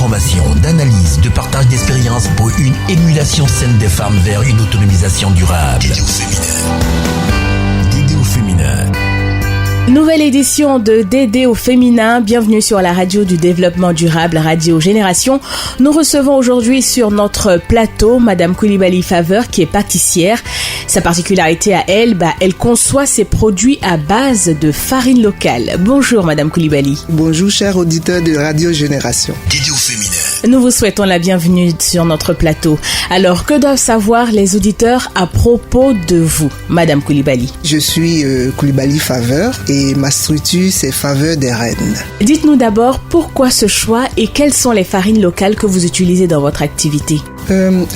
d'information, d'analyse, de partage d'expériences pour une émulation saine des femmes vers une autonomisation durable. Dédé au féminin. Nouvelle édition de Dédé au féminin. Bienvenue sur la radio du développement durable, Radio Génération. Nous recevons aujourd'hui sur notre plateau Madame Coulibaly Faveur, qui est pâtissière. Sa particularité à elle, elle conçoit ses produits à base de farine locale. Bonjour Madame Coulibaly. Bonjour chers auditeurs de Radio Génération. Dédé au féminin. Nous vous souhaitons la bienvenue sur notre plateau. Alors, que doivent savoir les auditeurs à propos de vous, Madame Coulibaly? Je suis Coulibaly Faveur et ma structure c'est Faveur des Reines. Dites-nous d'abord pourquoi ce choix et quelles sont les farines locales que vous utilisez dans votre activité?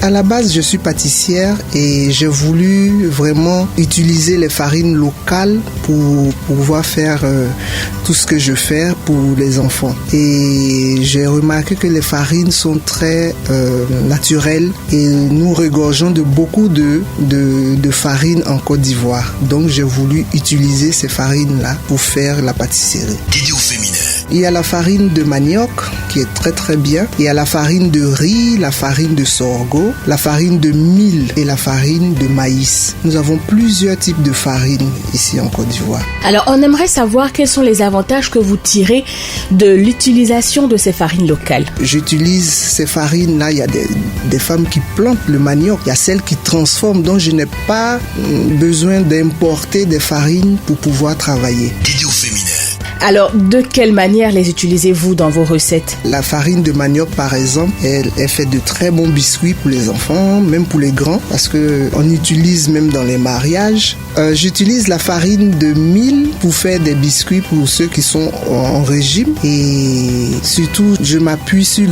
À la base, je suis pâtissière et j'ai voulu vraiment utiliser les farines locales pour pouvoir faire tout ce que je fais pour les enfants. Et j'ai remarqué que les farines sont très naturelles et nous regorgeons de beaucoup de farines en Côte d'Ivoire. Donc j'ai voulu utiliser ces farines-là pour faire la pâtisserie. Dédé au féminin. Il y a la farine de manioc qui est très très bien. Il y a la farine de riz, la farine de sorgho, la farine de mil et la farine de maïs. Nous avons plusieurs types de farines ici en Côte d'Ivoire. Alors, on aimerait savoir quels sont les avantages que vous tirez de l'utilisation de ces farines locales. J'utilise ces farines-là. Il y a des femmes qui plantent le manioc. Il y a celles qui transforment. Donc, je n'ai pas besoin d'importer des farines pour pouvoir travailler. Dédé au féminin. Alors, de quelle manière les utilisez-vous dans vos recettes? La farine de manioc, par exemple, elle fait de très bons biscuits pour les enfants, même pour les grands, parce qu'on utilise même dans les mariages. J'utilise la farine de mil pour faire des biscuits pour ceux qui sont en régime. Et surtout, je m'appuie sur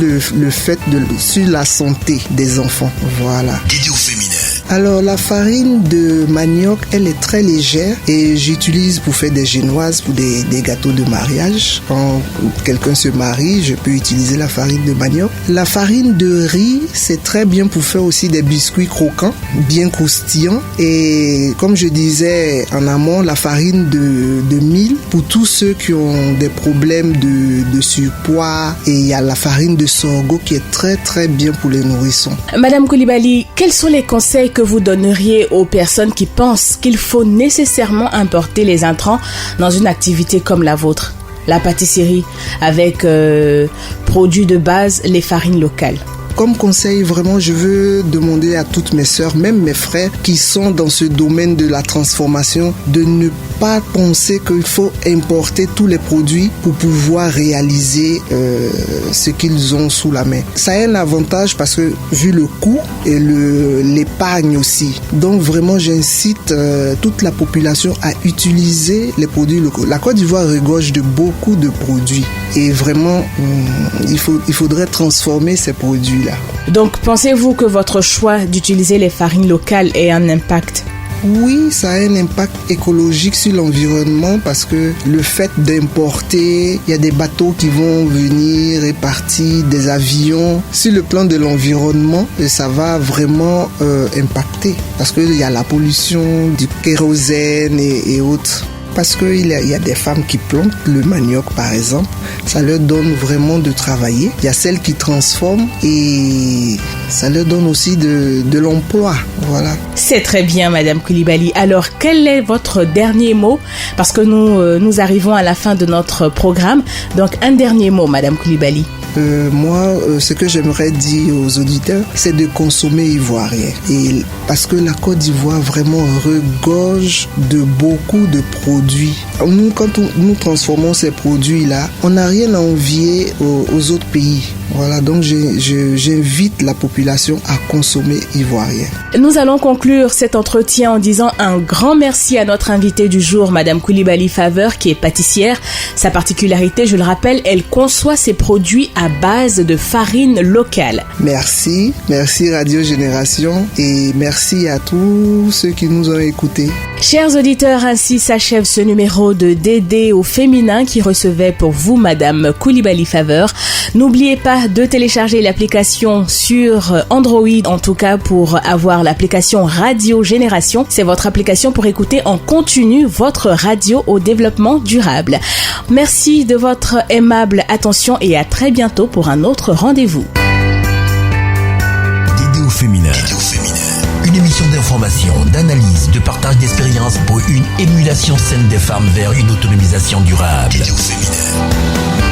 sur la santé des enfants. Voilà. Dédé au féminin. Alors la farine de manioc, elle est très légère et j'utilise pour faire des génoises, pour des gâteaux de mariage. Quand quelqu'un se marie, je peux utiliser la farine de manioc. La farine de riz, c'est très bien pour faire aussi des biscuits croquants, bien croustillants. Et comme je disais en amont, la farine de mil, pour tous ceux qui ont des problèmes de surpoids. Et il y a la farine de sorgho qui est très très bien pour les nourrissons. Madame Coulibaly, quels sont les conseils que vous donneriez aux personnes qui pensent qu'il faut nécessairement importer les intrants dans une activité comme la vôtre, la pâtisserie, avec produits de base, les farines locales? Comme conseil, vraiment, je veux demander à toutes mes sœurs, même mes frères qui sont dans ce domaine de la transformation, de ne pas penser qu'il faut importer tous les produits pour pouvoir réaliser ce qu'ils ont sous la main. Ça a un avantage parce que vu le coût et l'épargne aussi. Donc vraiment, j'incite toute la population à utiliser les produits locaux. La Côte d'Ivoire regorge de beaucoup de produits et vraiment, il faudrait transformer ces produits. Donc, pensez-vous que votre choix d'utiliser les farines locales ait un impact? Oui, ça a un impact écologique sur l'environnement parce que le fait d'importer, il y a des bateaux qui vont venir et partir, des avions. Sur le plan de l'environnement, ça va vraiment impacter parce qu'il y a la pollution du kérosène et autres. Parce qu'il y a des femmes qui plantent le manioc, par exemple. Ça leur donne vraiment de travailler. Il y a celles qui transforment et ça leur donne aussi de l'emploi. Voilà. C'est très bien, Madame Coulibaly. Alors, quel est votre dernier mot? Parce que nous arrivons à la fin de notre programme. Donc, un dernier mot, Madame Coulibaly. Moi, ce que j'aimerais dire aux auditeurs, c'est de consommer ivoirien. Et parce que la Côte d'Ivoire vraiment regorge de beaucoup de produits. Nous, quand nous transformons ces produits-là, on n'a rien à envier aux autres pays. Voilà, donc j'invite la population à consommer ivoirien. Nous allons conclure cet entretien en disant un grand merci à notre invitée du jour, Madame Coulibaly Faveur, qui est pâtissière. Sa particularité, je le rappelle, elle conçoit ses produits à base de farine locale. Merci Radio Génération et merci à tous ceux qui nous ont écoutés. Chers auditeurs, ainsi s'achève ce numéro de Dédé au féminin qui recevait pour vous Madame Coulibaly Faveur. N'oubliez pas de télécharger l'application sur Android, en tout cas pour avoir l'application Radio Génération. C'est votre application pour écouter en continu votre radio au développement durable. Merci de votre aimable attention et à très bientôt pour un autre rendez-vous. Dédé au féminin. Une émission d'information, d'analyse, de partage d'expériences pour une émulation saine des femmes vers une autonomisation durable. Dédé au féminin.